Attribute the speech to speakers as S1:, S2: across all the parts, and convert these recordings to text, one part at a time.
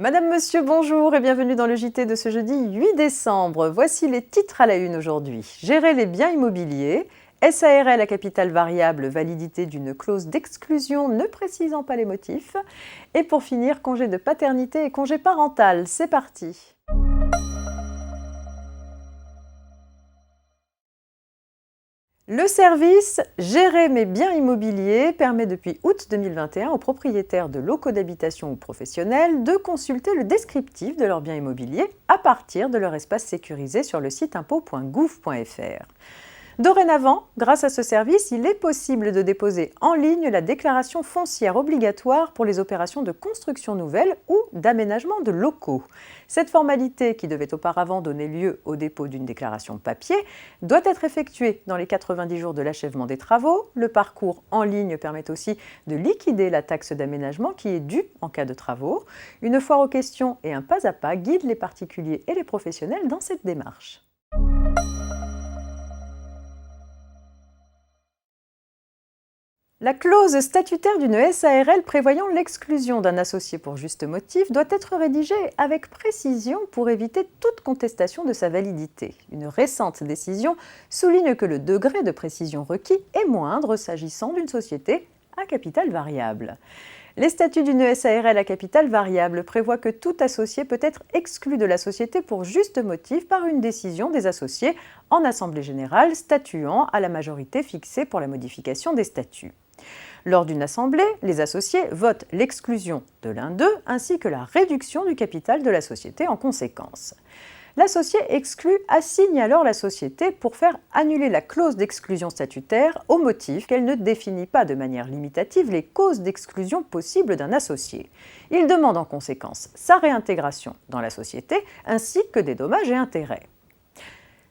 S1: Madame, Monsieur, bonjour et bienvenue dans le JT de ce jeudi 8 décembre. Voici les titres à la une aujourd'hui. Gérer les biens immobiliers, SARL à capital variable, validité d'une clause d'exclusion ne précisant pas les motifs. Et pour finir, congé de paternité et congé parental. C'est parti. Le service Gérer mes biens immobiliers permet depuis août 2021 aux propriétaires de locaux d'habitation ou professionnels de consulter le descriptif de leurs biens immobiliers à partir de leur espace sécurisé sur le site impôts.gouv.fr. Dorénavant, grâce à ce service, il est possible de déposer en ligne la déclaration foncière obligatoire pour les opérations de construction nouvelle ou d'aménagement de locaux. Cette formalité, qui devait auparavant donner lieu au dépôt d'une déclaration papier, doit être effectuée dans les 90 jours de l'achèvement des travaux. Le parcours en ligne permet aussi de liquider la taxe d'aménagement qui est due en cas de travaux. Une foire aux questions et un pas à pas guident les particuliers et les professionnels dans cette démarche. La clause statutaire d'une SARL prévoyant l'exclusion d'un associé pour juste motif doit être rédigée avec précision pour éviter toute contestation de sa validité. Une récente décision souligne que le degré de précision requis est moindre s'agissant d'une société à capital variable. Les statuts d'une SARL à capital variable prévoient que tout associé peut être exclu de la société pour juste motif par une décision des associés en assemblée générale statuant à la majorité fixée pour la modification des statuts. Lors d'une assemblée, les associés votent l'exclusion de l'un d'eux ainsi que la réduction du capital de la société en conséquence. L'associé exclu assigne alors la société pour faire annuler la clause d'exclusion statutaire au motif qu'elle ne définit pas de manière limitative les causes d'exclusion possibles d'un associé. Il demande en conséquence sa réintégration dans la société ainsi que des dommages et intérêts.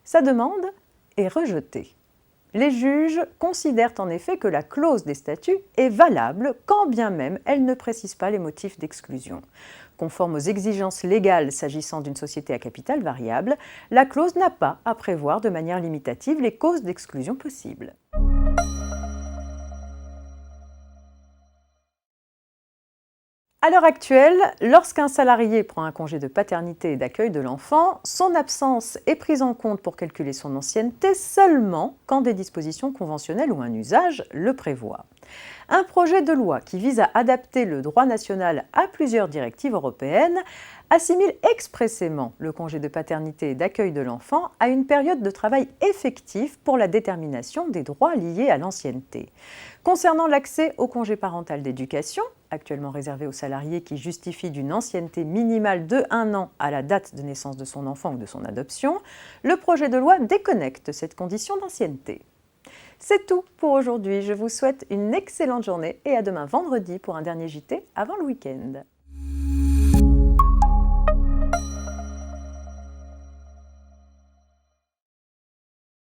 S1: Sa demande est rejetée. Les juges considèrent en effet que la clause des statuts est valable quand bien même elle ne précise pas les motifs d'exclusion. Conforme aux exigences légales s'agissant d'une société à capital variable, la clause n'a pas à prévoir de manière limitative les causes d'exclusion possibles. À l'heure actuelle, lorsqu'un salarié prend un congé de paternité et d'accueil de l'enfant, son absence est prise en compte pour calculer son ancienneté seulement quand des dispositions conventionnelles ou un usage le prévoient. Un projet de loi qui vise à adapter le droit national à plusieurs directives européennes assimile expressément le congé de paternité et d'accueil de l'enfant à une période de travail effective pour la détermination des droits liés à l'ancienneté. Concernant l'accès au congé parental d'éducation, actuellement réservé aux salariés qui justifient d'une ancienneté minimale de 1 an à la date de naissance de son enfant ou de son adoption, le projet de loi déconnecte cette condition d'ancienneté. C'est tout pour aujourd'hui. Je vous souhaite une excellente journée et à demain vendredi pour un dernier JT avant le week-end.